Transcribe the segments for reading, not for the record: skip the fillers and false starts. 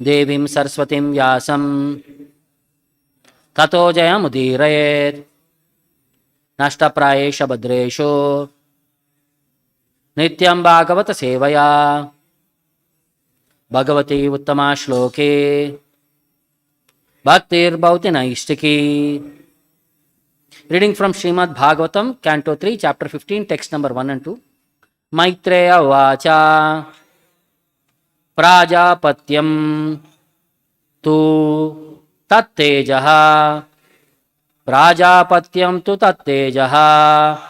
Devim Saraswatim Vyasam Tato Jayamudirayet Nashtaprayesha Bhadresho Nityam Bhagavata Sevaya Bhagavati Uttama Shloke Bhaktir Bhauti Naistiki. Reading from Srimad Bhagavatam, Canto 3, Chapter 15, text number 1 and 2. Maitreya Vacha Prajapatyam Tu Tattejaha Prajapatyam Tu Tattejaha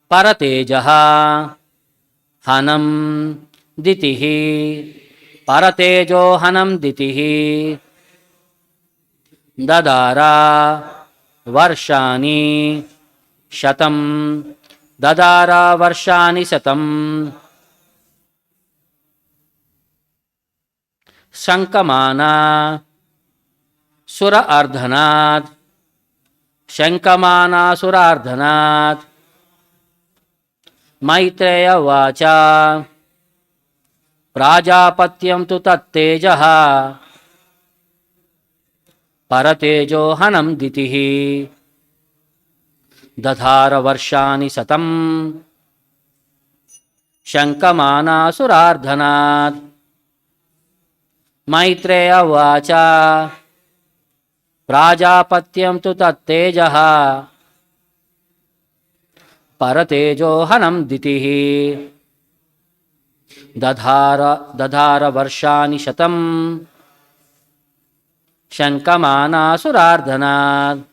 Paratejaha Hanam Ditihi Paratejo Hanam Ditihi Dadara Varshani Shatam Dadara Varshani Satam Shankamana Sura Ardhanat Shankamana Sura Ardhanat Maitreya Vacha Prajapatyam Tu Tattejaha Paratejo Hanam Ditihi Dadhara Varshani Satam Shankamana Surardhanat Maitreya Vacha Prajapatyam Tu Tattejaha Paratejo Hanam Ditihi Dadhara Varshani Shatam Shankamana Surardhanat.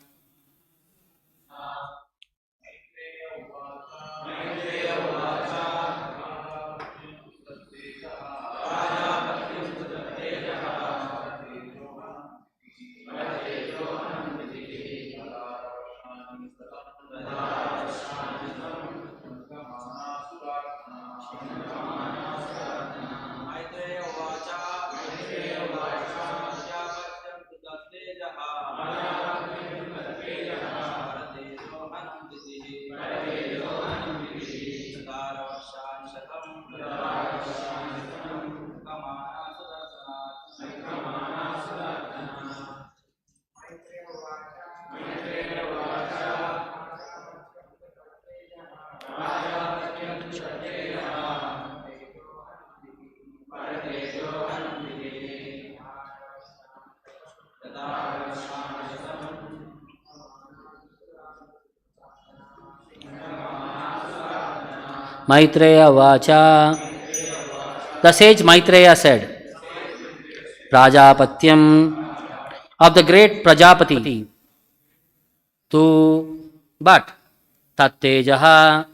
Maitreya Vacha. The sage Maitreya said, Prajapatyam of the great Prajapati to but Tattejaha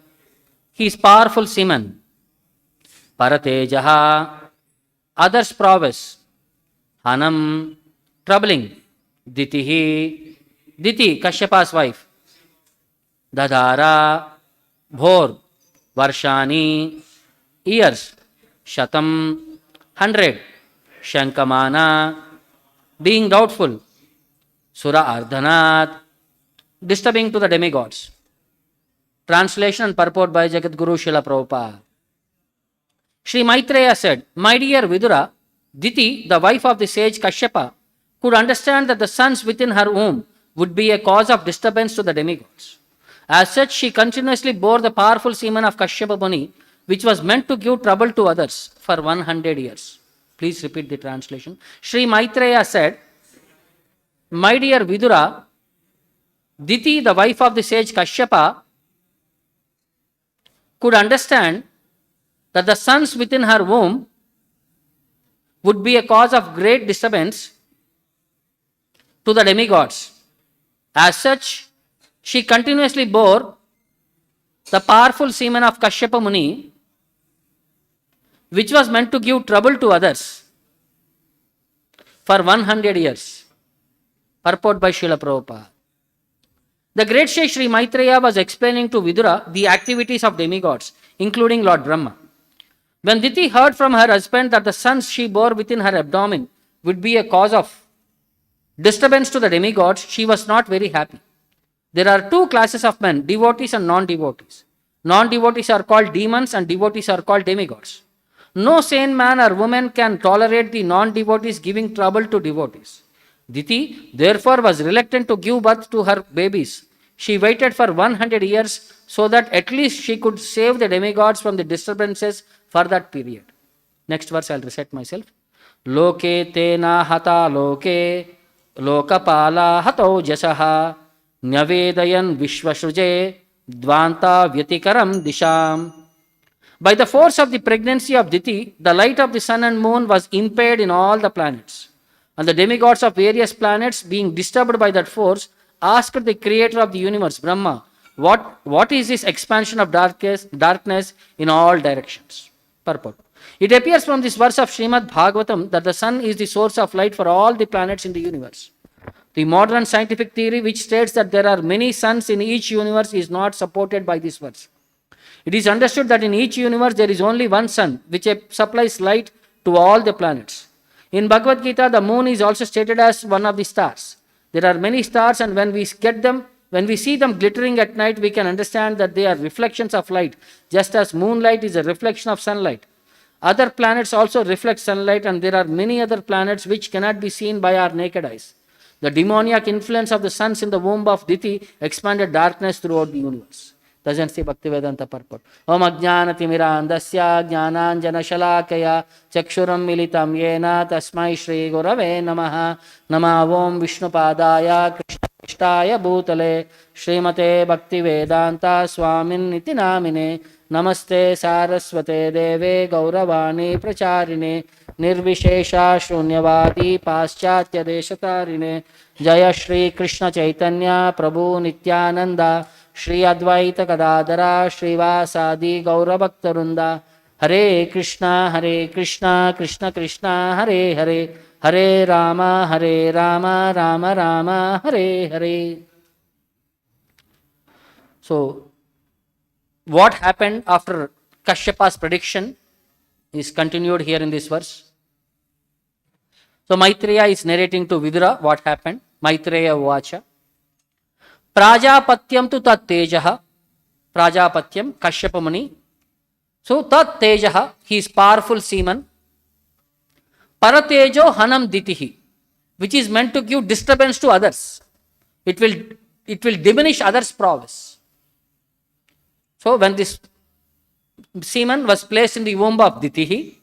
his powerful semen Paratejaha others' prowess Hanam troubling Ditihi Diti Kasyapa's wife Dadhara Bhor Varshani years Shatam 100 Shankamana being doubtful Sura Ardhanat disturbing to the demigods. Translation and purport by Jagadguru Srila Prabhupada. Śrī Maitreya said, My dear Vidura, Diti, the wife of the sage Kaśyapa, could understand that the sons within her womb would be a cause of disturbance to the demigods. As such, she continuously bore the powerful semen of Kaśyapa Muni, which was meant to give trouble to others for 100 years. Please repeat the translation. Śrī Maitreya said, My dear Vidura, Diti, the wife of the sage Kaśyapa, could understand that the sons within her womb would be a cause of great disturbance to the demigods. As such, she continuously bore the powerful semen of Kaśyapa Muni, which was meant to give trouble to others for 100 years. Purport by Srila Prabhupada. The great sage Śrī Maitreya was explaining to Vidura the activities of demigods, including Lord Brahma. When Diti heard from her husband that the sons she bore within her abdomen would be a cause of disturbance to the demigods, she was not very happy. There are two classes of men, devotees and non-devotees. Non-devotees are called demons and devotees are called demigods. No sane man or woman can tolerate the non-devotees giving trouble to devotees. Diti, therefore, was reluctant to give birth to her babies. She waited for 100 years so that at least she could save the demigods from the disturbances for that period. Next verse, I'll recite myself. Loke tena hata loke lokapala hato jasaha nyavedayan vishvashruje dvanta vyatikaram disham. By the force of the pregnancy of Diti, the light of the sun and moon was impaired in all the planets. And the demigods of various planets, being disturbed by that force, asked the creator of the universe, Brahma, what is this expansion of darkness in all directions? Purport. It appears from this verse of Srimad Bhagavatam that the sun is the source of light for all the planets in the universe. The modern scientific theory, which states that there are many suns in each universe, is not supported by this verse. It is understood that in each universe there is only one sun, which supplies light to all the planets. In Bhagavad Gita, the moon is also stated as one of the stars. There are many stars, and when we see them glittering at night, we can understand that they are reflections of light, just as moonlight is a reflection of sunlight. Other planets also reflect sunlight, and there are many other planets which cannot be seen by our naked eyes. The demoniac influence of the suns in the womb of Diti expanded darkness throughout the universe. Doesn't say Bhaktivedanta purport. Om ajnanatimirandasya jnananjana shalakaya chakshuram militam yena tasmai Śrī Gurave namaha. Nama Om Vishnupadaya Krishnaya Bhutale Śrīmate Bhaktivedanta Swamin Niti Namine Namaste Saraswate Deve Gauravani Pracharine Nirvishesha Shunyavadi Paschatya Deshatarine Jaya Shri Krishna Chaitanya Prabhu Nityananda Shri Advaita Gadadara Shrivasadi Gaurabhaktarunda Hare Krishna Krishna Krishna Hare Hare Hare Rama Rama Rama Hare Hare. So, what happened after Kaśyapa's prediction is continued here in this verse. So, Maitreya is narrating to Vidura what happened. Maitreya Vacha. Prajapatyam tu tat tejaha. Prajapatyam, Kaśyapa Muni. So, tat tejaha, he is powerful semen. Paratejo hanam ditihi, which is meant to give disturbance to others. It will diminish others' prowess. So, when this semen was placed in the womb of Ditihi,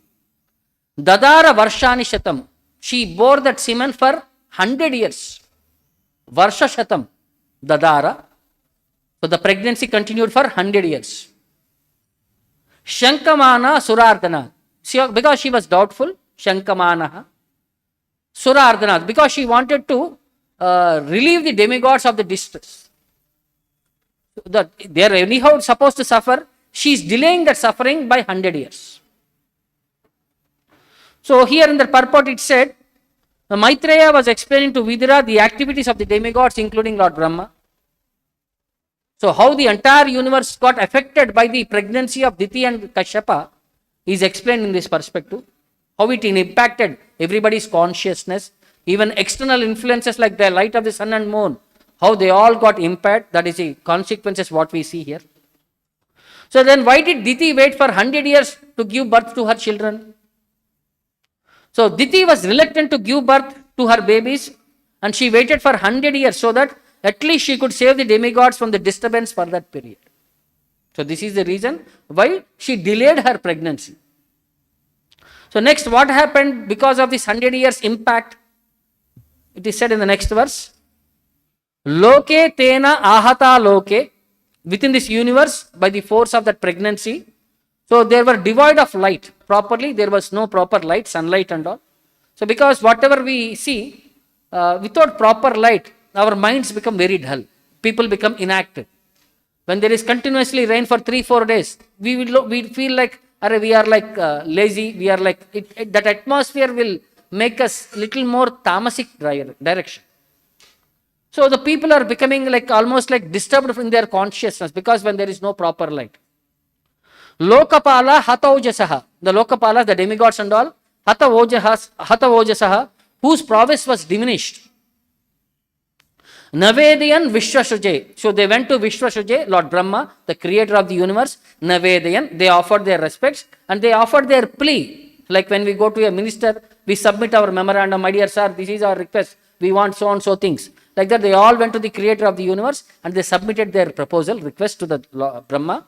Dadara Varshani Shatam, she bore that semen for 100 years. Varsha Shatam, Dadara. So the pregnancy continued for 100 years. Shankamana Surardana, because she was doubtful, Shankamana Surardana, because she wanted to relieve the demigods of the distress. They are anyhow supposed to suffer. She is delaying that suffering by 100 years. So here in the purport it said, Maitreya was explaining to Vidura the activities of the demigods, including Lord Brahma. So how the entire universe got affected by the pregnancy of Diti and Kaśyapa is explained in this perspective. How it impacted everybody's consciousness, even external influences like the light of the sun and moon, how they all got impaired. That is the consequences what we see here. So then why did Diti wait for 100 years to give birth to her children? So Diti was reluctant to give birth to her babies, and she waited for 100 years so that at least she could save the demigods from the disturbance for that period. So this is the reason why she delayed her pregnancy. So next, what happened because of this 100 years impact? It is said in the next verse. Loke tena ahata loke. Within this universe, by the force of that pregnancy, so they were devoid of light. Properly, there was no proper light, sunlight and all. So because whatever we see, without proper light, our minds become very dull. People become inactive. When there is continuously rain for 3-4 days, we feel like we are like lazy. We are like that atmosphere will make us little more tamasic direction. So the people are becoming like almost like disturbed in their consciousness because when there is no proper light. Lokapala hataujasaha. The Lokapalas, the demigods and all, hatavojasaha, whose prowess was diminished. Navedayan Vishwashruje. So they went to Vishwashruje, Lord Brahma, the creator of the universe. Navedayan, they offered their respects and they offered their plea. Like when we go to a minister, we submit our memorandum, my dear sir, this is our request, we want so and so things. Like that, they all went to the creator of the universe and they submitted their proposal, request to the Brahma.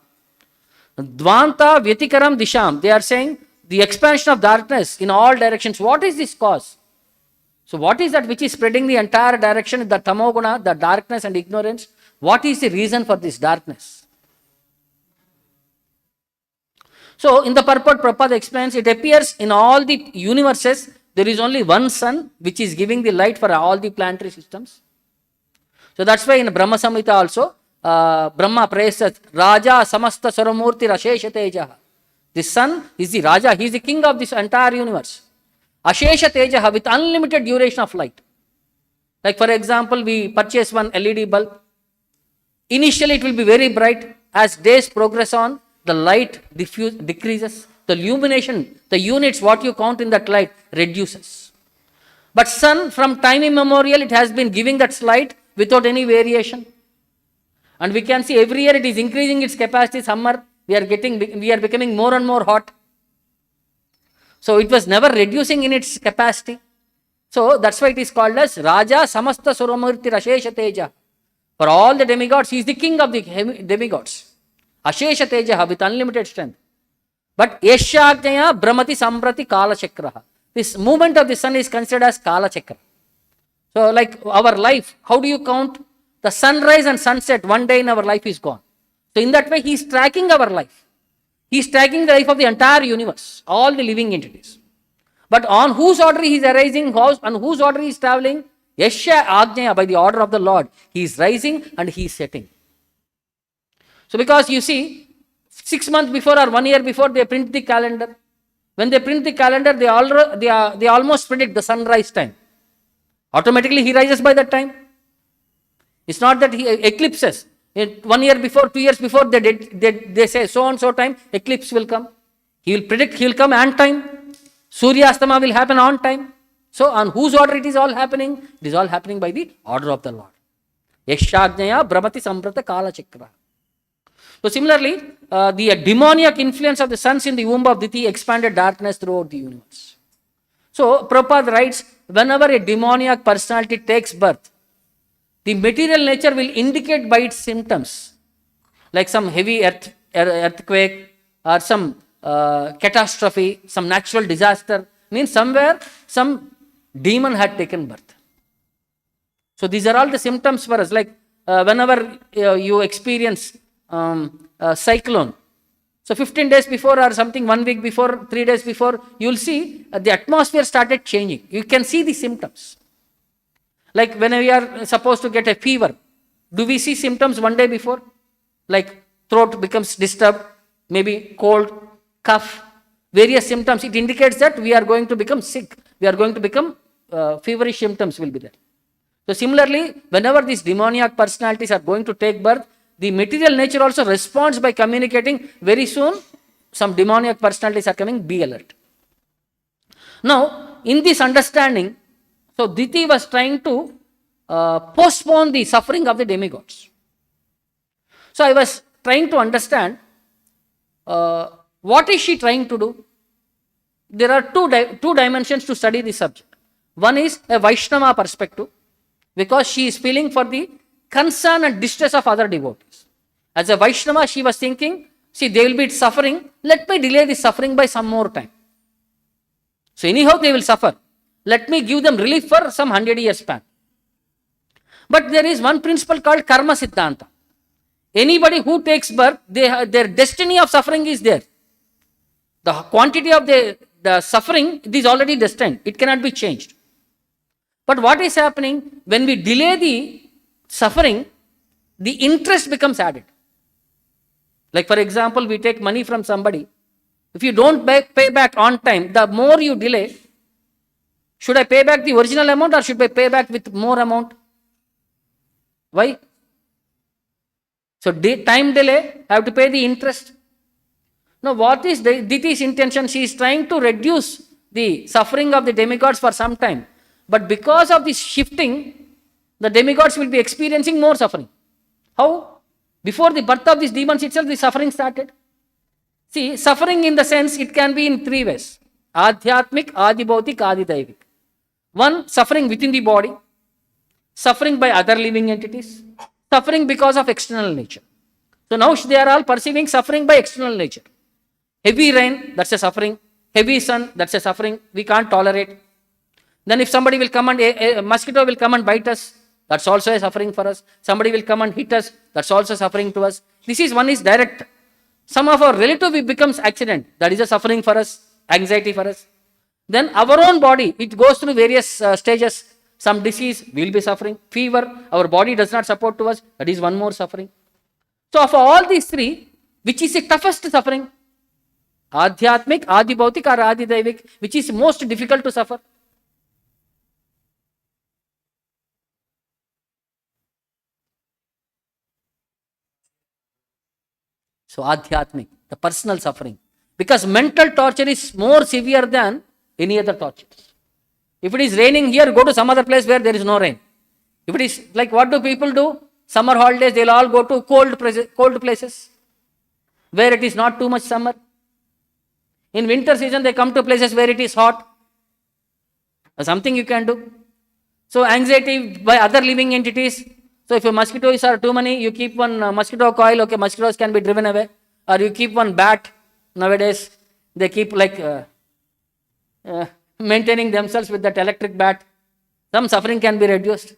Dvanta Vyatikaram Disham, they are saying the expansion of darkness in all directions. What is this cause? So what is that which is spreading the entire direction, the tamoguna, the darkness and ignorance? What is the reason for this darkness? So in the purport, Prabhupada explains, it appears in all the universes, there is only one sun which is giving the light for all the planetary systems. So that's why in Brahma Samhita also, Brahma praises Raja Samasta Saramurti Rashesha Tejaha. The sun is the Raja, he is the king of this entire universe. Ashesha Tejaha, with unlimited duration of light. Like for example, we purchase one LED bulb. Initially it will be very bright. As days progress on, the light decreases. The illumination, the units what you count in that light reduces. But sun, from time immemorial, it has been giving that light without any variation. And we can see every year it is increasing its capacity. Summer, we are becoming more and more hot. So it was never reducing in its capacity. So that's why it is called as Raja Samasta Suramurti Rashesha Teja. For all the demigods, he is the king of the demigods. Ashesha Teja with unlimited strength. But Yeshagnyaya Brahmati Samprati Kala Chakraha. This movement of the sun is considered as Kala Chakra. So like our life, how do you count? The sunrise and sunset, one day in our life is gone. So in that way, he is tracking our life. He is tracking the life of the entire universe, all the living entities. But on whose order he is arising, on whose order he is traveling? Yasha Ajnaya, by the order of the Lord. He is rising and he is setting. So because you see, 6 months before or 1 year before, they print the calendar. When they print the calendar, they almost predict the sunrise time. Automatically he rises by that time. It's not that he eclipses. 1 year before, 2 years before, they say so and so time, eclipse will come. He will predict, he will come on time. Surya Astama will happen on time. So on whose order it is all happening? It is all happening by the order of the Lord. Yashajnaya Brahmati Samprata Kala Chakra. So similarly, the demoniac influence of the suns in the womb of Diti expanded darkness throughout the universe. So Prabhupada writes, whenever a demoniac personality takes birth, the material nature will indicate by its symptoms, like some heavy earthquake or some catastrophe, some natural disaster, means somewhere some demon had taken birth. So these are all the symptoms for us, like whenever you experience a cyclone, so 15 days before or something, 1 week before, 3 days before, you will see the atmosphere started changing. You can see the symptoms. Like when we are supposed to get a fever, do we see symptoms 1 day before? Like throat becomes disturbed, maybe cold, cough, various symptoms. It indicates that we are going to become sick. We are going to become feverish symptoms will be there. So similarly, whenever these demoniac personalities are going to take birth, the material nature also responds by communicating very soon some demoniac personalities are coming, be alert. Now, in this understanding, so Diti was trying to postpone the suffering of the demigods. So I was trying to understand what is she trying to do. There are two dimensions to study this subject. One is a Vaishnava perspective, because she is feeling for the concern and distress of other devotees. As a Vaishnava, she was thinking, see, they will be suffering, let me delay the suffering by some more time. So anyhow they will suffer. Let me give them relief for some 100 years span. But there is one principle called karma siddhanta. Anybody who takes birth, their destiny of suffering is there. The quantity of the suffering, it is already destined. It cannot be changed. But what is happening, when we delay the suffering, the interest becomes added. Like for example, we take money from somebody. If you don't pay back on time, the more you delay, should I pay back the original amount or should I pay back with more amount? Why? So time delay, I have to pay the interest. Now what is Diti's intention? She is trying to reduce the suffering of the demigods for some time. But because of this shifting, the demigods will be experiencing more suffering. How? Before the birth of these demons itself, the suffering started. See, suffering in the sense, it can be in three ways. Adhyatmik, Adibhautik, Adidaivik. One, suffering within the body, suffering by other living entities, suffering because of external nature. So now they are all perceiving suffering by external nature. Heavy rain, that's a suffering. Heavy sun, that's a suffering. We can't tolerate. Then if somebody will come and, a mosquito will come and bite us, that's also a suffering for us. Somebody will come and hit us, that's also suffering to us. One is direct. Some of our relative becomes accident, that is a suffering for us, anxiety for us. Then our own body, it goes through various stages. Some disease, we will be suffering. Fever, our body does not support to us, that is one more suffering. So of all these three, which is the toughest suffering? Adhyatmik, Adibhautik or Adidaivik, which is most difficult to suffer? So Adhyatmik, the personal suffering. Because mental torture is more severe than any other torture. If it is raining here, go to some other place where there is no rain. If it is like, what do people do? Summer holidays, they will all go to cold places where it is not too much summer. In winter season, they come to places where it is hot. Something you can do. So anxiety by other living entities. So if your mosquitoes are too many, you keep one mosquito coil, okay, mosquitoes can be driven away. Or you keep one bat. Nowadays, they keep like maintaining themselves with that electric bat. Some suffering can be reduced.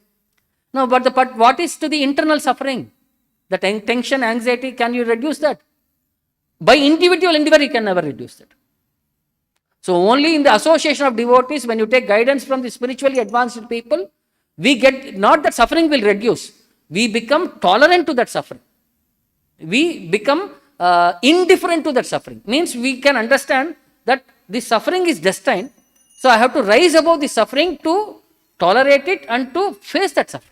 No, but what is to the internal suffering? The tension, anxiety, can you reduce that? By individual endeavor, you can never reduce that. So only in the association of devotees, when you take guidance from the spiritually advanced people, we get, not that suffering will reduce, we become tolerant to that suffering. We become indifferent to that suffering. Means we can understand that this suffering is destined, so I have to rise above the suffering to tolerate it and to face that suffering.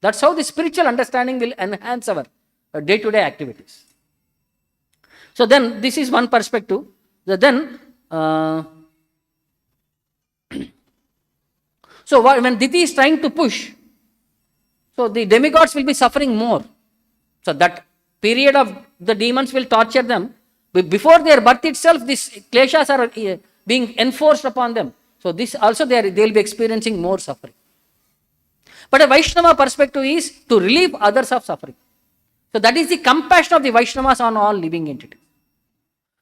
That's how the spiritual understanding will enhance our day-to-day activities. So then, this is one perspective. Then, so when Diti is trying to push, so the demigods will be suffering more. So that period of the demons will torture them. Before their birth itself, these kleshas are being enforced upon them. So this also they will be experiencing more suffering. But a Vaishnava perspective is to relieve others of suffering. So that is the compassion of the Vaishnavas on all living entities.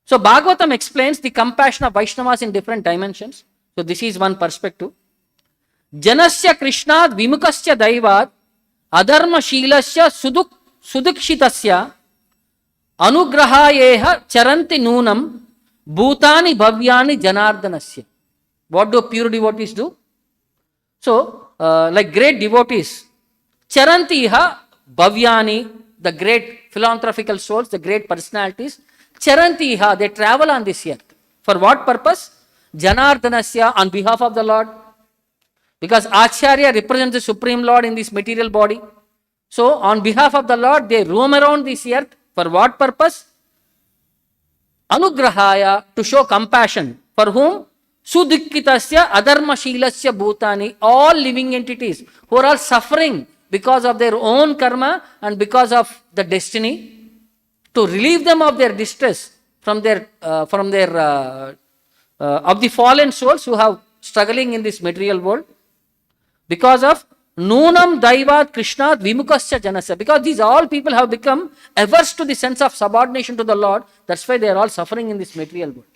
So Bhagavatam explains the compassion of Vaishnavas in different dimensions. So this is one perspective. Janasya Krishnad Vimukasya Daivat Adharma Shilasya Sudukshitasya Anugrahayeha Charanti Noonam Bhutani Bhavyani Janardanasya. What do pure devotees do? So, like great devotees, Charantiha Bhavyani, the great philanthropical souls, the great personalities, Charantiha, they travel on this earth. For what purpose? Janardanasya, on behalf of the Lord. Because Acharya represents the Supreme Lord in this material body. So, on behalf of the Lord, they roam around this earth. For what purpose? Anugrahaya, to show compassion. For whom? Sudikkitasya Adharma Shilasya Bhutani, all living entities who are all suffering because of their own karma and because of the destiny, to relieve them of their distress from their of the fallen souls who have struggling in this material world, because of Noonam Daivat Krishnat Vimukasya Janasya, because these all people have become averse to the sense of subordination to the Lord. That's why they are all suffering in this material world.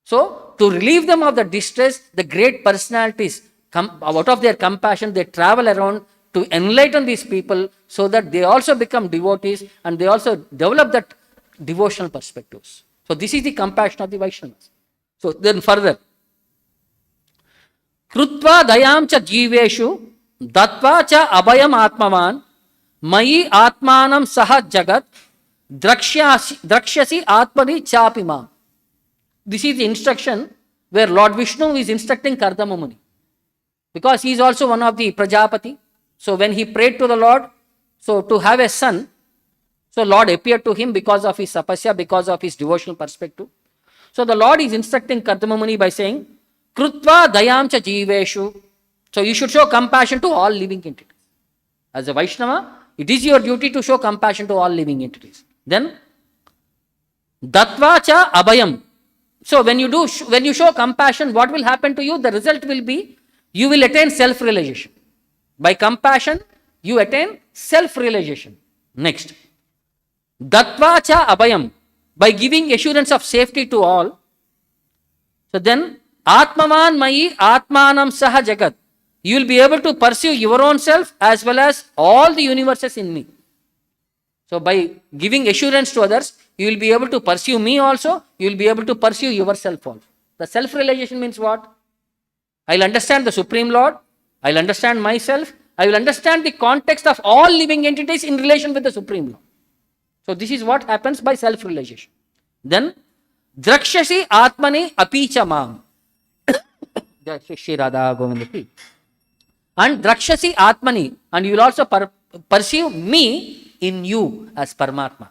So, to relieve them of the distress, the great personalities, out of their compassion, they travel around to enlighten these people so that they also become devotees and they also develop that devotional perspectives. So, this is the compassion of the Vaishnavas. So, then further, Krutva Dayam cha Jiveshu Datva cha Abhayam Atmavan Mayi Atmanam Saha Jagat Drakshasi Atmani Chapimam. This is the instruction where Lord Vishnu is instructing Kardama Muni. Because he is also one of the Prajapati. So when he prayed to the Lord, so to have a son, so Lord appeared to him because of his tapasya, because of his devotional perspective. So the Lord is instructing Kardama Muni by saying, Krutva Dayam cha Jiveshu. So you should show compassion to all living entities. As a Vaishnava, it is your duty to show compassion to all living entities. Then, Dattva cha abhayam. So when you show compassion, what will happen to you? The result will be, you will attain self-realization. By compassion, you attain self-realization. Next, Dattva cha abhayam. By giving assurance of safety to all. So then, Atmavan Mayi Atmanam Saha Jagat. You will be able to pursue your own self as well as all the universes in me. So by giving assurance to others, you will be able to pursue me also. You will be able to pursue yourself also. The self-realization means what? I will understand the Supreme Lord. I will understand myself. I will understand the context of all living entities in relation with the Supreme Lord. So this is what happens by self-realization. Then, Drakshasi Atmani Apicha Mam. Shri Radha Govindaki. And Drakshasi Atmani. And you will also perceive me in you as Paramatma.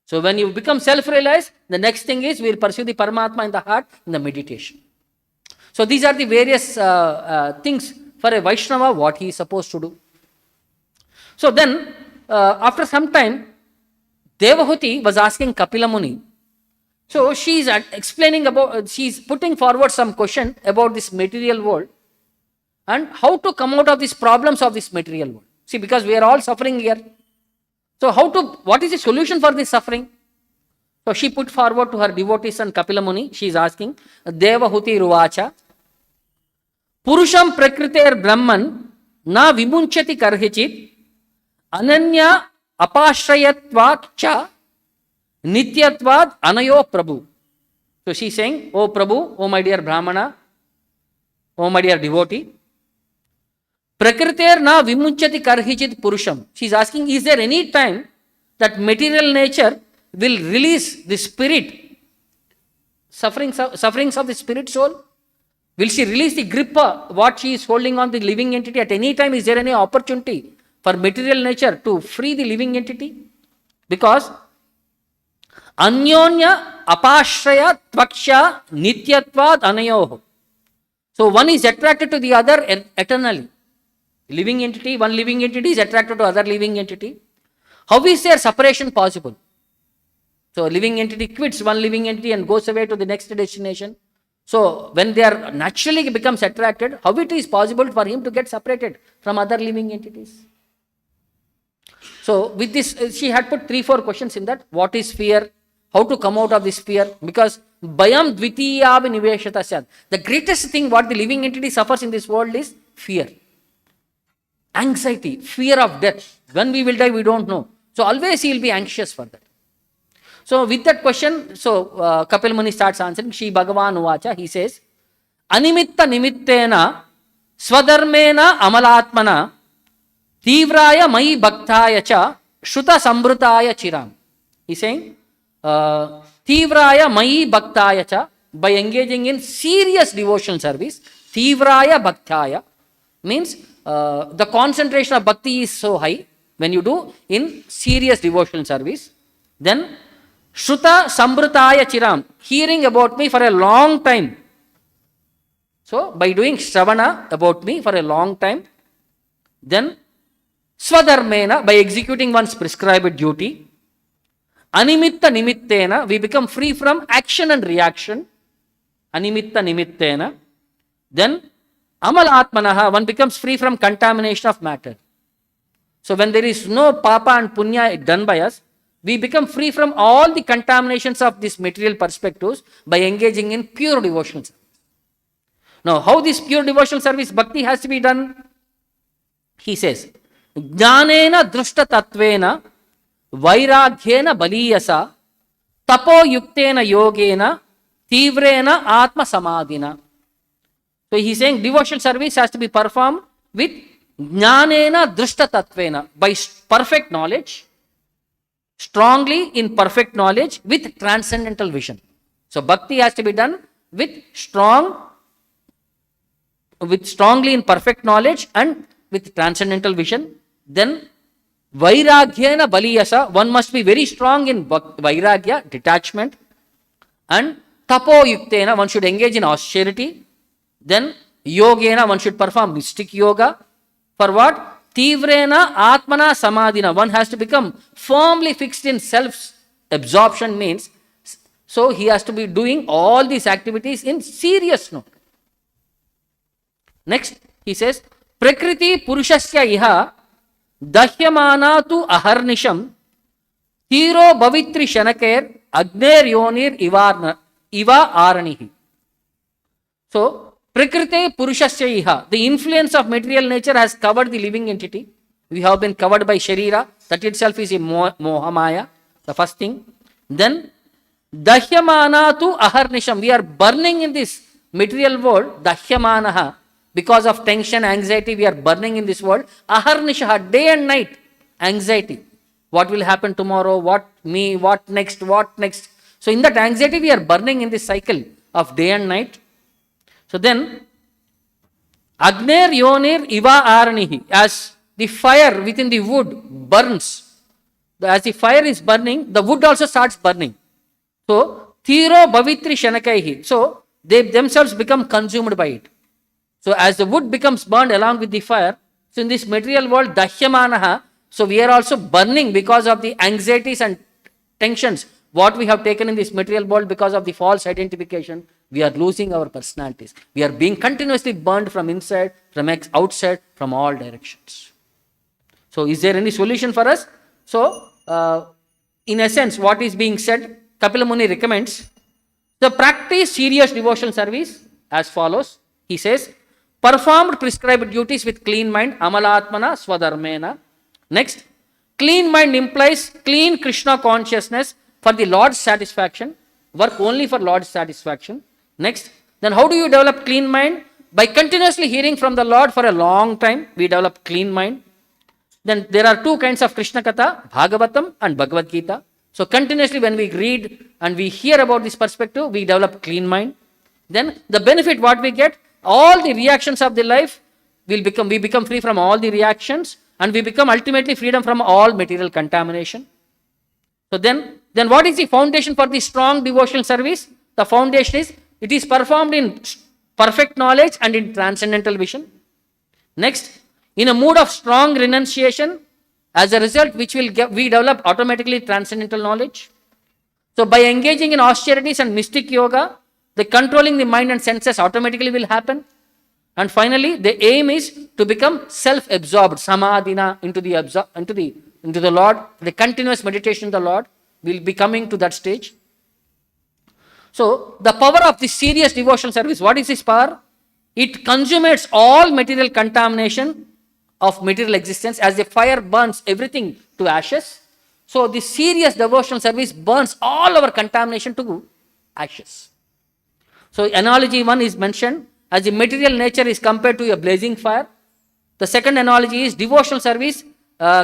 So when you become self-realized, the next thing is we will pursue the Paramatma in the heart in the meditation. So these are the various things for a Vaishnava what he is supposed to do. So then, after some time, Devahuti was asking Kapila Muni. So she is explaining about, she is putting forward some question about this material world and how to come out of these problems of this material world. See, because we are all suffering here. So what is the solution for this suffering? So she put forward to her devotees and Kapila Muni, she is asking, Devahuti Ruvacha, Purusham Prakriter Brahman na vimunchati karhichit ananya apashrayatvat cha nityatvad anayo Prabhu. So she is saying, O Prabhu, O my dear Brahmana, O my dear devotee, Prakriter na vimunchati karhichit purusham. She is asking, is there any time that material nature will release the spirit, sufferings of the spirit soul? Will she release the grip what she is holding on the living entity at any time? Is there any opportunity for material nature to free the living entity? Because Anyonya apashraya tvaksha nityatvad anayoho. So one is attracted to the other eternally. Living entity, one living entity is attracted to other living entity. How is their separation possible? So living entity quits one living entity and goes away to the next destination. So when they are naturally becomes attracted, how it is possible for him to get separated from other living entities? So with this, she had put 3-4 questions in that. What is fear? How to come out of this fear? Because Bayam Dvitiya Niveshata Syad. The greatest thing what the living entity suffers in this world is fear. Anxiety, fear of death. When we will die, we don't know. So always he will be anxious for that. So with that question, Kapil Muni starts answering. Shri Bhagavan Uvacha, he says, Animitta nimittena swadharmena amalatmana tivraya mai bhaktaya cha shruta sambrutaya chiram. He is saying, Tivraya Mai Bhaktaya cha, by engaging in serious devotional service, Tivraya Bhaktaya means the concentration of bhakti is so high when you do in serious devotional service. Then Shruta Sambrutaya Chiram, hearing about me for a long time. So by doing Shravana about me for a long time. Then Swadharmena, by executing one's prescribed duty. Animitta nimittena, we become free from action and reaction. Animitta nimittena. Then Amalatmanaha, one becomes free from contamination of matter. So when there is no papa and punya done by us, we become free from all the contaminations of these material perspectives by engaging in pure devotional service. Now, how this pure devotional service bhakti has to be done? He says, Jnanena drushta tatvena Vairagyena baliyasa tapo yuktena yogena tivrena atma samadhina. So he is saying devotional service has to be performed with jnanena drishta tatvena, by perfect knowledge, strongly in perfect knowledge with transcendental vision. So bhakti has to be done with strongly in perfect knowledge and with transcendental vision. Then Vairagyena baliyasa, one must be very strong in vairagya, detachment, and tapo yuktena, one should engage in austerity. Then Yogena, one should perform mystic yoga. For what? Tivrena Atmana Samadhina. One has to become firmly fixed in self-absorption means, so he has to be doing all these activities in serious note. Next, he says, Prakriti Purushasya iha dahyamana tu aharnisham Hiro Bhavitri Shanakair Agner Yonir Iva Aranihi. So, Prakriti Purushasya iha. The influence of material nature has covered the living entity. We have been covered by Sharira. That itself is a Mohamaya. The first thing. Then, Dahyamana tu Aharnisham. We are burning in this material world. Dahyamanaha. Because of tension, anxiety, we are burning in this world. Aharnishaha. Day and night. Anxiety. What will happen tomorrow? What next? So, in that anxiety, we are burning in this cycle of day and night. So then, Agner Yonir Iva Aranihi, as the fire within the wood burns, as the fire is burning, the wood also starts burning. So, Thiro Bhavitri Shanakaihi, so they themselves become consumed by it. So, as the wood becomes burned along with the fire, so in this material world, Dahyamanaha, so we are also burning because of the anxieties and tensions, what we have taken in this material world because of the false identification. We are losing our personalities. We are being continuously burned from inside, from outside, from all directions. So, is there any solution for us? So, in essence, what is being said, Kapila Muni recommends the practice serious devotional service as follows. He says, performed prescribed duties with clean mind, Amalatmana Swadharmena. Next, clean mind implies clean Krishna consciousness for the Lord's satisfaction, work only for Lord's satisfaction. Next, then how do you develop clean mind? By continuously hearing from the Lord for a long time, we develop clean mind. Then there are two kinds of Krishna Katha, Bhagavatam and Bhagavad Gita. So continuously when we read and we hear about this perspective, we develop clean mind. Then the benefit what we get, all the reactions of the life, we become free from all the reactions, and we become ultimately freedom from all material contamination. So then what is the foundation for the strong devotional service? The foundation is, it is performed in perfect knowledge and in transcendental vision. Next, in a mood of strong renunciation, as a result which we develop automatically transcendental knowledge. So by engaging in austerities and mystic yoga, the controlling the mind and senses automatically will happen. And finally, the aim is to become self-absorbed, samadhina, into the Lord. The continuous meditation in the Lord will be coming to that stage. So, the power of this serious devotional service, what is this power? It consummates all material contamination of material existence as the fire burns everything to ashes. So, the serious devotional service burns all our contamination to ashes. So, analogy 1 is mentioned as the material nature is compared to a blazing fire. The second analogy is devotional service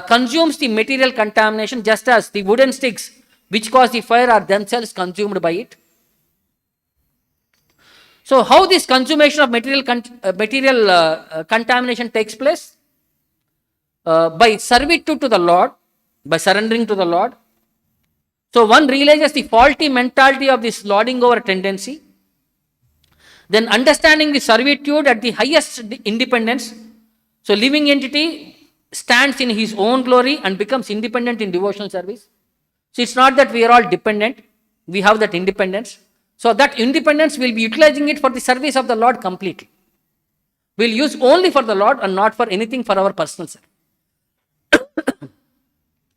consumes the material contamination just as the wooden sticks which cause the fire are themselves consumed by it. So, how this consummation of material contamination takes place? By servitude to the Lord, by surrendering to the Lord. So, one realizes the faulty mentality of this lording over tendency. Then understanding the servitude at the highest independence. So, living entity stands in his own glory and becomes independent in devotional service. So, it's not that we are all dependent, we have that independence. So, that independence will be utilizing it for the service of the Lord completely. We'll use only for the Lord and not for anything for our personal self.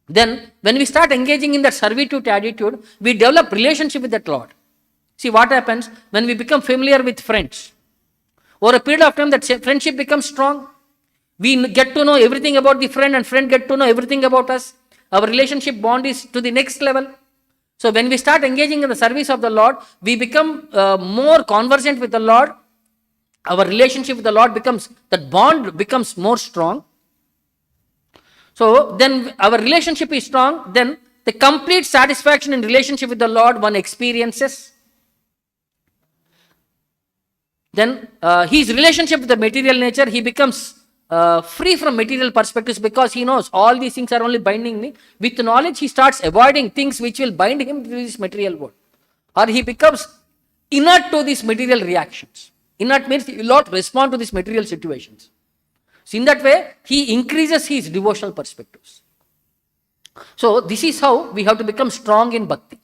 Then, when we start engaging in that servitude attitude, we develop relationship with that Lord. See what happens when we become familiar with friends. Over a period of time, that friendship becomes strong. We get to know everything about the friend and friend get to know everything about us. Our relationship bond is to the next level. So when we start engaging in the service of the Lord, we become more conversant with the Lord. Our relationship with the Lord that bond becomes more strong. So then our relationship is strong, then the complete satisfaction in relationship with the Lord one experiences. Then his relationship with the material nature, he becomes free from material perspectives because he knows all these things are only binding me. With knowledge, he starts avoiding things which will bind him to this material world. Or he becomes inert to these material reactions. Inert means he will not respond to these material situations. So in that way, he increases his devotional perspectives. So this is how we have to become strong in bhakti.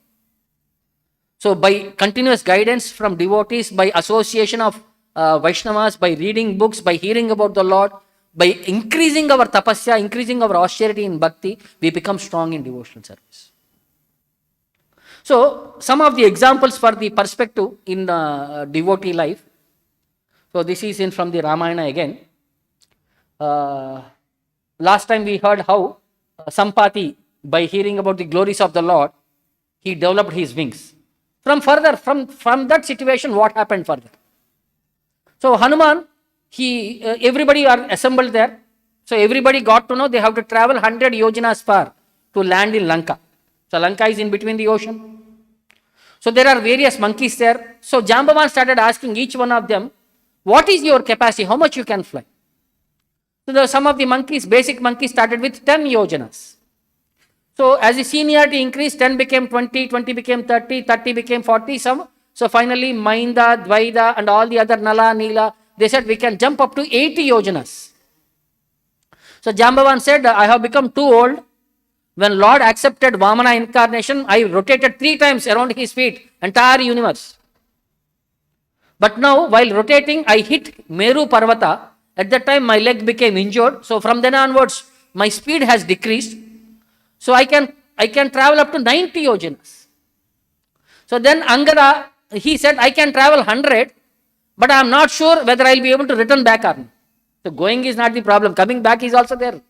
So by continuous guidance from devotees, by association of Vaisnavas, by reading books, by hearing about the Lord, by increasing our tapasya, increasing our austerity in bhakti, we become strong in devotional service. So some of the examples for the perspective in devotee life. So this is from the Ramayana again. Last time we heard how Sampati, by hearing about the glories of the Lord, he developed his wings. From that situation, what happened further? So Hanuman, everybody are assembled there. So everybody got to know they have to travel 100 yojanas far to land in Lanka. So Lanka is in between the ocean. So there are various monkeys there. So Jambavan started asking each one of them, what is your capacity? How much you can fly? So some of the monkeys, basic monkeys, started with 10 yojanas. So as the seniority increased, 10 became 20, 20 became 30, 30 became 40. So finally, Mainda, Dvaida, and all the other Nala, Nila, they said we can jump up to 80 yojanas. So Jambavan said, I have become too old. When Lord accepted Vamana incarnation, I rotated 3 times around his feet, entire universe. But now, while rotating, I hit Meru Parvata. At that time, my leg became injured. So from then onwards, my speed has decreased. So I can travel up to 90 yojanas. So then Angada, he said, I can travel 100, but I am not sure whether I will be able to return back or not. So going is not the problem. Coming back is also there.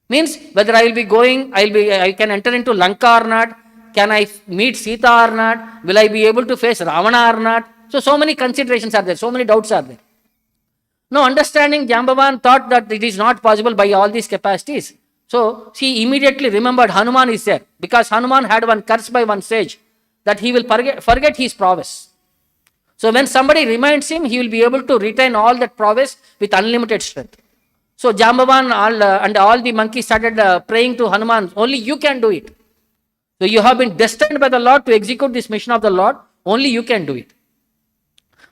Means whether I will be going, I can enter into Lanka or not. Can I meet Sita or not? Will I be able to face Ravana or not? So many considerations are there. So many doubts are there. Now understanding, Jambavan thought that it is not possible by all these capacities. So he immediately remembered Hanuman is there. Because Hanuman had one curse by one sage that he will forget his prowess. So when somebody reminds him, he will be able to retain all that prowess with unlimited strength. So Jambavan and all the monkeys started praying to Hanuman, only you can do it. So you have been destined by the Lord to execute this mission of the Lord, only you can do it.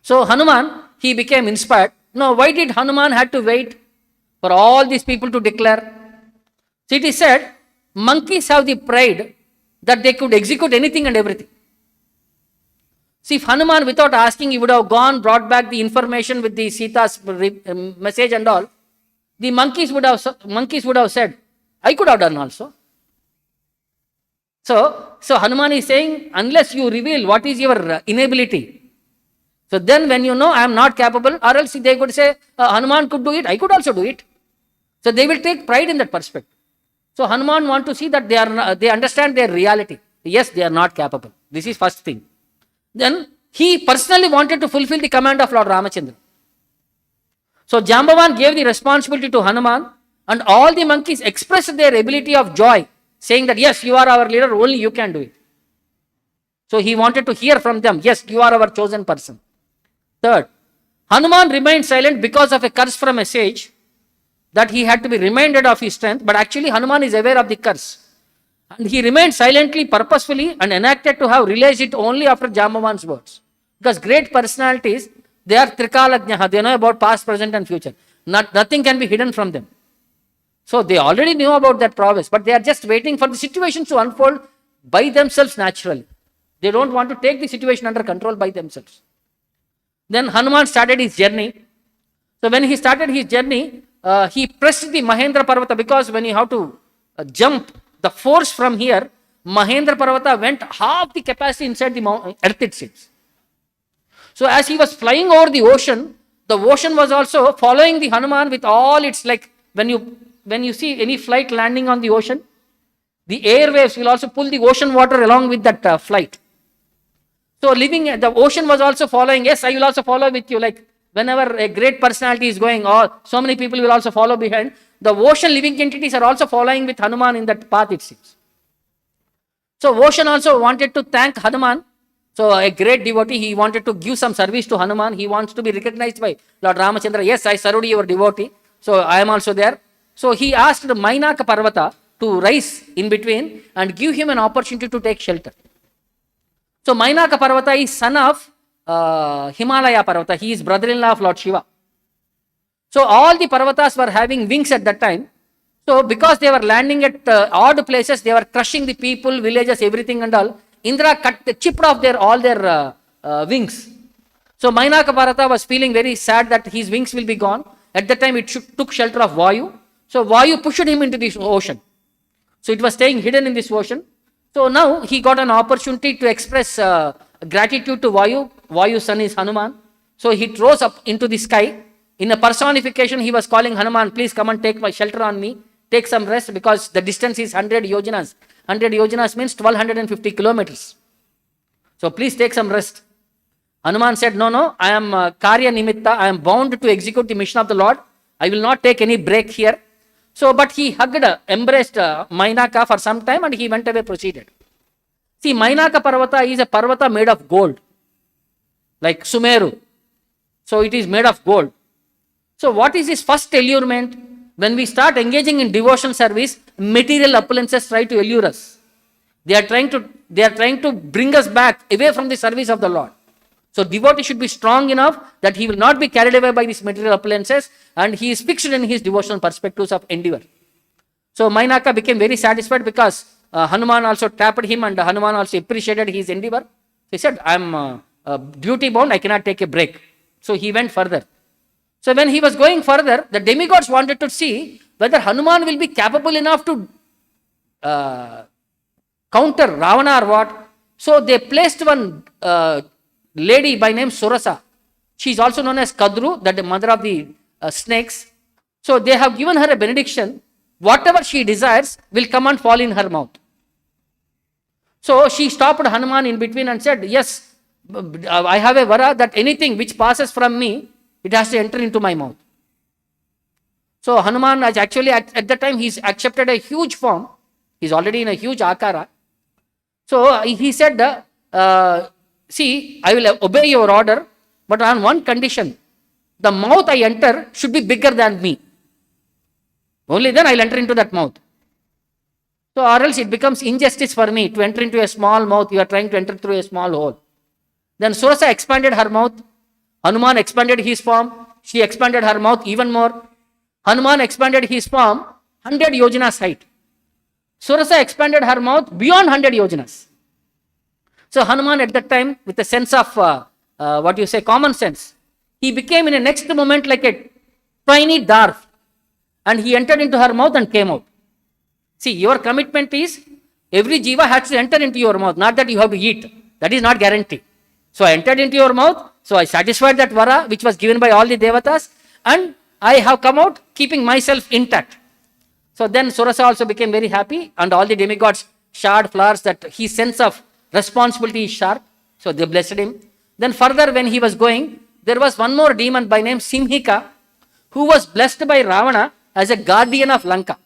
So Hanuman, he became inspired. Now why did Hanuman had to wait for all these people to declare? So it is said, monkeys have the pride that they could execute anything and everything. See, if Hanuman, without asking, he would have gone, brought back the information with the Sita's message and all, the monkeys would have said, I could have done also. So Hanuman is saying, unless you reveal what is your inability, so then when you know I am not capable, or else they could say, Hanuman could do it, I could also do it. So they will take pride in that perspective. So Hanuman want to see that they understand their reality. Yes, they are not capable. This is first thing. Then he personally wanted to fulfill the command of Lord Ramachandra. So Jambavan gave the responsibility to Hanuman, and all the monkeys expressed their ability of joy, saying that yes, you are our leader, only you can do it. So he wanted to hear from them, yes, you are our chosen person. Third, Hanuman remained silent because of a curse from a sage, that he had to be reminded of his strength, but actually Hanuman is aware of the curse. And he remained silently, purposefully, and enacted to have realized it only after Jambavan's words. Because great personalities, they are trikalajnaha, they know about past, present and future. Nothing can be hidden from them. So they already knew about that prowess, but they are just waiting for the situations to unfold by themselves naturally. They don't want to take the situation under control by themselves. Then Hanuman started his journey. So when he started his journey, he pressed the Mahendra Parvata, because when you have to jump the force from here, Mahendra Parvata went half the capacity inside the earth, it seems. So as he was flying over the ocean was also following the Hanuman with all its, like when you see any flight landing on the ocean, the airwaves will also pull the ocean water along with that flight. So the ocean was also following, yes, I will also follow with you, like whenever a great personality is going, or so many people will also follow behind. The ocean living entities are also following with Hanuman in that path, it seems. So ocean also wanted to thank Hanuman. So a great devotee, he wanted to give some service to Hanuman. He wants to be recognized by Lord Ramachandra. Yes, I served your devotee, so I am also there. So he asked Mainaka Parvata to rise in between and give him an opportunity to take shelter. So Mainaka Parvata is son of Himalaya Parvata. He is brother-in-law of Lord Shiva. So all the Parvatas were having wings at that time. So because they were landing at odd places, they were crushing the people, villages, everything and all. Indra chipped off all their wings. So Mainaka Parvata was feeling very sad that his wings will be gone. At that time it took shelter of Vayu. So Vayu pushed him into this ocean. So it was staying hidden in this ocean. So now he got an opportunity to express gratitude to Vayu. Vayu's son is Hanuman. So he rose up into the sky. In a personification, he was calling Hanuman, please come and take my shelter on me. Take some rest because the distance is 100 yojanas. 100 yojanas means 1250 kilometers. So please take some rest. Hanuman said, no, I am Karya Nimitta. I am bound to execute the mission of the Lord. I will not take any break here. So, but he hugged, embraced Mainaka for some time and he went away, proceeded. See, Mainaka Parvata is a Parvata made of gold. Like Sumeru. So it is made of gold. So what is his first allurement? When we start engaging in devotional service, material appearances try to allure us. They are trying to bring us back away from the service of the Lord. So devotee should be strong enough that he will not be carried away by these material appearances and he is fixed in his devotional perspectives of endeavor. So Mainaka became very satisfied because Hanuman also tapped him and Hanuman also appreciated his endeavor. He said, I am duty bound, I cannot take a break. So he went further. So when he was going further, the demigods wanted to see whether Hanuman will be capable enough to counter Ravana or what. So they placed one lady by name Surasa. She is also known as Kadru, that the mother of the snakes. So they have given her a benediction. Whatever she desires will come and fall in her mouth. So she stopped Hanuman in between and said, yes, I have a vara that anything which passes from me, it has to enter into my mouth. So Hanuman has actually, at that time, he's accepted a huge form. He's already in a huge akara. So he said, see, I will obey your order, but on one condition. The mouth I enter should be bigger than me. Only then I will enter into that mouth. So or else it becomes injustice for me to enter into a small mouth. You are trying to enter through a small hole. Then Surasa expanded her mouth. Hanuman expanded his form. She expanded her mouth even more. Hanuman expanded his form 100 yojanas height. Surasa expanded her mouth beyond 100 yojanas. So Hanuman at that time, with a sense of common sense, he became in a next moment like a tiny dwarf. And he entered into her mouth and came out. See, your commitment is every jiva has to enter into your mouth, not that you have to eat. That is not guaranteed. So I entered into your mouth. So I satisfied that vara which was given by all the devatas and I have come out keeping myself intact. So then Surasa also became very happy and all the demigods showered flowers that his sense of responsibility is sharp. So they blessed him. Then further when he was going, there was one more demon by name Simhika who was blessed by Ravana as a guardian of Lanka.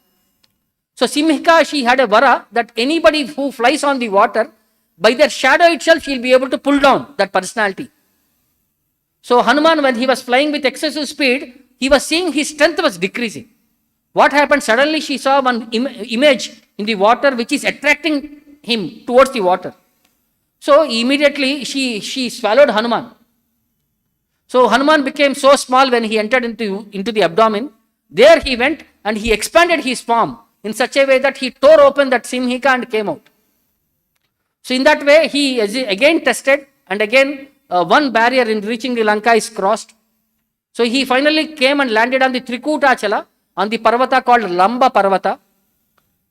So Simhika, she had a vara that anybody who flies on the water, by their shadow itself, she will be able to pull down that personality. So Hanuman, when he was flying with excessive speed, he was seeing his strength was decreasing. What happened? Suddenly she saw one image in the water which is attracting him towards the water. So immediately she swallowed Hanuman. So Hanuman became so small when he entered into the abdomen. There he went and he expanded his form in such a way that he tore open that Simhika and came out. So in that way he again tested and again one barrier in reaching the Lanka is crossed. So he finally came and landed on the Trikutachala on the Parvata called Lamba Parvata.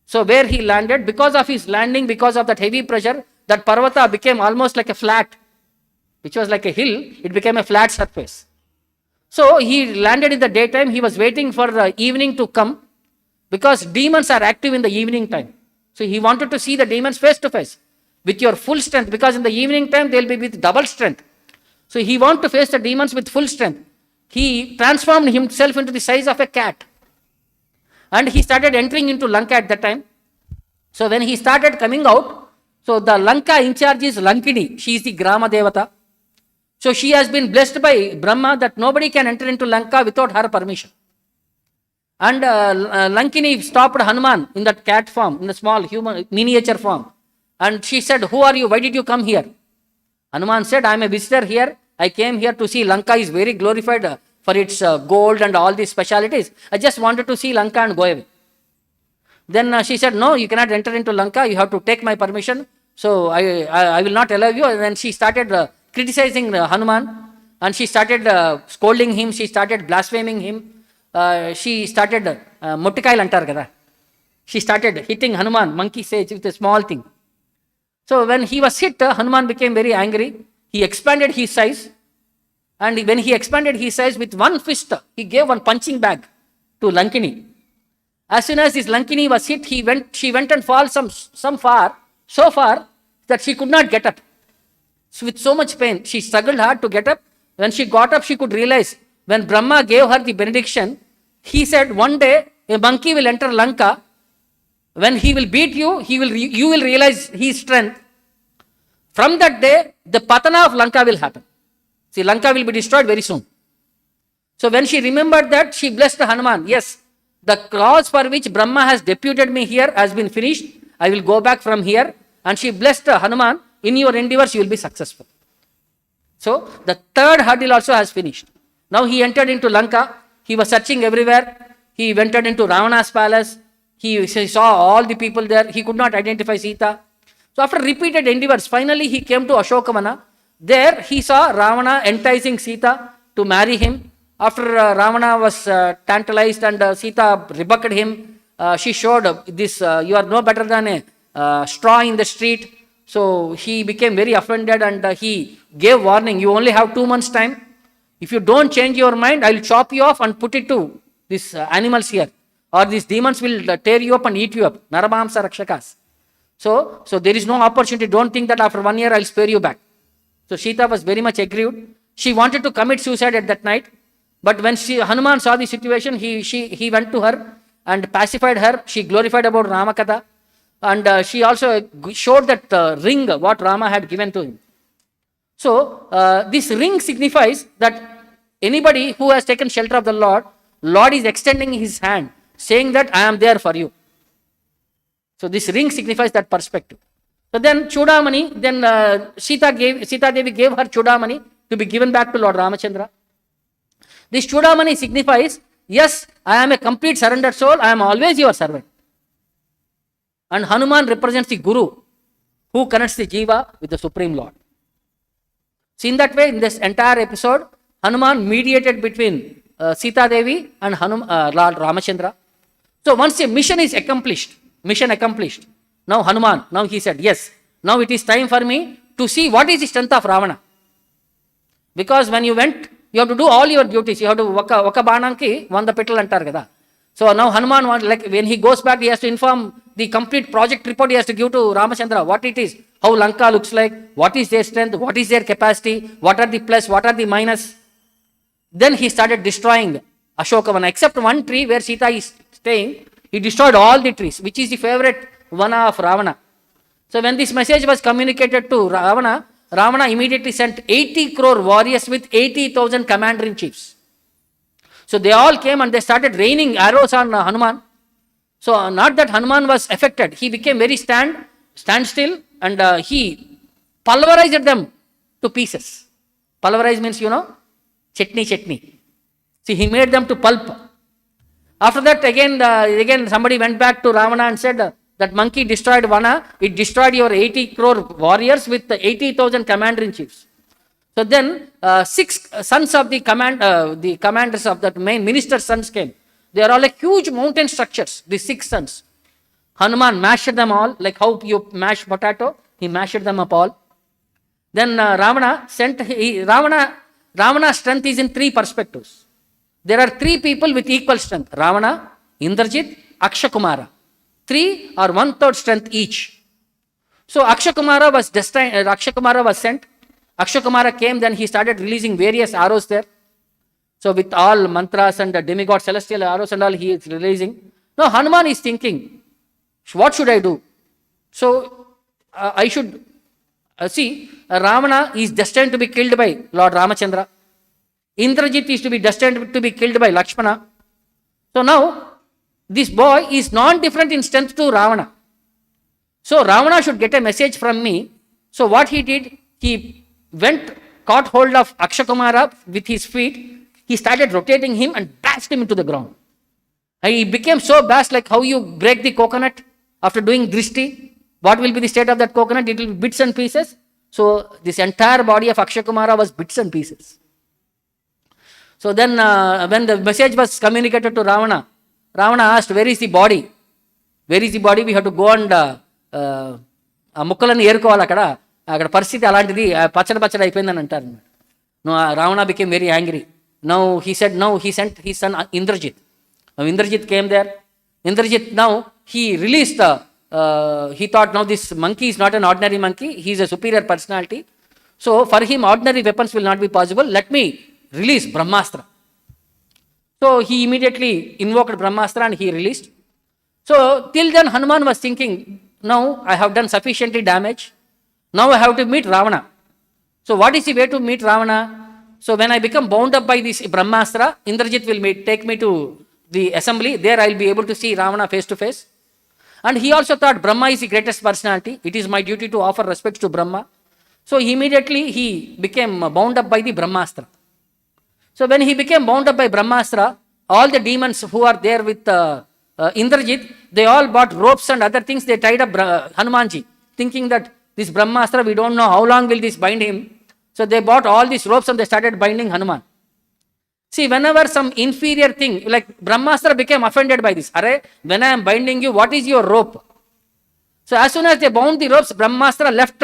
So where he landed, because of his landing, because of that heavy pressure, that Parvata became almost like a flat, which was like a hill, it became a flat surface. So he landed in the daytime, he was waiting for the evening to come because demons are active in the evening time. So he wanted to see the demons face to face with your full strength because in the evening time they will be with double strength. So he wanted to face the demons with full strength. He transformed himself into the size of a cat. And he started entering into Lanka at that time. So when he started coming out, so the Lanka in charge is Lankini. She is the Grama Devata. So she has been blessed by Brahma that nobody can enter into Lanka without her permission. And Lankini stopped Hanuman in that cat form, in the small human miniature form. And she said, who are you? Why did you come here? Hanuman said, I am a visitor here. I came here to see Lanka is very glorified for its gold and all these specialities. I just wanted to see Lanka and go away. Then she said, no, you cannot enter into Lanka. You have to take my permission. So I will not allow you. And then she started criticizing Hanuman. And she started scolding him. She started blaspheming him. She started Muttikai antar kada. She started hitting Hanuman, monkey sage, with a small thing. So when he was hit, Hanuman became very angry. He expanded his size. And when he expanded his size with one fist, he gave one punching bag to Lankini. As soon as this Lankini was hit, she went and fell so far that she could not get up. So with so much pain, she struggled hard to get up. When she got up, she could realize when Brahma gave her the benediction, he said, one day a monkey will enter Lanka. When he will beat you, you will realize his strength. From that day, the patana of Lanka will happen. See, Lanka will be destroyed very soon. So when she remembered that, she blessed Hanuman. Yes, the cause for which Brahma has deputed me here has been finished. I will go back from here. And she blessed Hanuman. In your endeavors, you will be successful. So the third hurdle also has finished. Now he entered into Lanka. He was searching everywhere. He entered into Ravana's palace. He saw all the people there. He could not identify Sita. So after repeated endeavors, finally he came to Ashokavana. There he saw Ravana enticing Sita to marry him. After Ravana was tantalized and Sita rebuked him, she showed this, you are no better than a straw in the street. So he became very offended and he gave warning, you only have 2 months time. If you don't change your mind, I will chop you off and put it to these animals here. Or these demons will tear you up and eat you up. Narabhamsa Rakshakas. So there is no opportunity. Don't think that after 1 year I will spare you back. So Sita was very much aggrieved. She wanted to commit suicide at that night. But when Hanuman saw the situation, he went to her and pacified her. She glorified about Ramakatha. And she also showed that ring what Rama had given to him. So this ring signifies that anybody who has taken shelter of the Lord is extending his hand, saying that I am there for you. So this ring signifies that perspective. So then Chudamani, then Sita Devi gave her Chudamani to be given back to Lord Ramachandra. This Chudamani signifies, yes, I am a complete surrendered soul, I am always your servant. And Hanuman represents the Guru who connects the Jiva with the Supreme Lord. So in that way, in this entire episode, Hanuman mediated between Sita Devi and Lord Ramachandra. So once a mission accomplished, now Hanuman, now he said, yes, now it is time for me to see what is the strength of Ravana. Because when you went, you have to do all your duties. You have to Vaka Bananki, one the petal antar kada. So now Hanuman, like when he goes back, he has to inform the complete project report he has to give to Ramachandra, what it is, how Lanka looks like, what is their strength, what is their capacity, what are the plus, what are the minus. Then he started destroying Ashokavana, except one tree where Sita is staying. He destroyed all the trees, which is the favorite vana of Ravana. So when this message was communicated to Ravana, Ravana immediately sent 80 crore warriors with 80,000 commander-in-chiefs. So they all came and they started raining arrows on Hanuman. So not that Hanuman was affected. He became very standstill and he pulverized them to pieces. Pulverize means, chutney. See, he made them to pulp. After that, again somebody went back to Ravana and said, that monkey destroyed Vana, it destroyed your 80 crore warriors with 80,000 commander-in-chiefs. So then 6 sons of the commanders of that main minister's sons came. They are all like huge mountain structures, the 6 sons. Hanuman mashed them all, like how you mash potato, he mashed them up all. Then Ravana's strength is in 3 perspectives. There are 3 people with equal strength, Ravana, Indrajit, Akshakumara. 3 or 1/3 strength each. So Akshakumara was sent. Akshakumara came, then he started releasing various arrows there. So with all mantras and demigod celestial arrows and all he is releasing. Now Hanuman is thinking, what should I do? So I should see, Ravana is destined to be killed by Lord Ramachandra. Indrajit is to be destined to be killed by Lakshmana. So now this boy is non-different in strength to Ravana. So Ravana should get a message from me. So what he did, he caught hold of Akshakumara with his feet. He started rotating him and bashed him into the ground. And he became so bashed, like how you break the coconut after doing drishti. What will be the state of that coconut? It will be bits and pieces. So this entire body of Akshakumara was bits and pieces. So then when the message was communicated to Ravana, Ravana asked, where is the body? Where is the body? We have to go and ముక్కలను ఏరుకోవాలి అక్కడ పరిస్థితి అలాంటిది పచ్చడి అయిపోయిందని అంటారు. No, Ravana became very angry. Now he sent his son Indrajit. Now Indrajit came there. Indrajit now he released he thought, now this monkey is not an ordinary monkey, he is a superior personality. So for him ordinary weapons will not be possible. Let me release Brahmastra. So he immediately invoked Brahmastra and he released. So till then Hanuman was thinking, now I have done sufficiently damage. Now I have to meet Ravana. So what is the way to meet Ravana? So when I become bound up by this Brahmastra, Indrajit will take me to the assembly. There I will be able to see Ravana face to face. And he also thought Brahma is the greatest personality. It is my duty to offer respects to Brahma. So immediately he became bound up by the Brahmastra. So when he became bound up by Brahmastra, all the demons who are there with Indrajit, they all bought ropes and other things. They tied up Hanumanji, thinking that this Brahmastra, we don't know how long will this bind him. So they bought all these ropes and they started binding Hanuman. See, whenever some inferior thing, like Brahmastra became offended by this. Are, when I am binding you, what is your rope? So as soon as they bound the ropes, Brahmastra left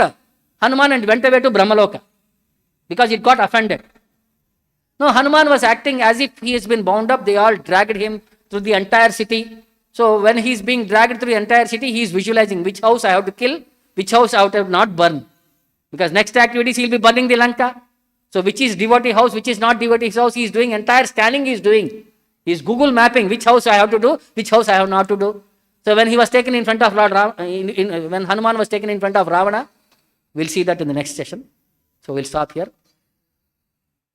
Hanuman and went away to Brahmaloka because it got offended. No, Hanuman was acting as if he has been bound up. They all dragged him through the entire city. So when he is being dragged through the entire city, he is visualizing which house I have to kill, which house I have to not burn. Because next activities he will be burning the Lanka. So which is devotee house, which is not devotee house, he is doing entire scanning he is doing. He is Google mapping which house I have to do, which house I have not to do. So when he was taken in front of when Hanuman was taken in front of Ravana, we'll see that in the next session. So we'll stop here.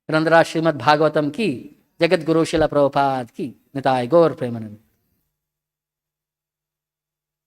Randra Srimad Bhagavatam ki, Jagat Guru Srila Prabhupada ki, Nitai Gaur Premanand.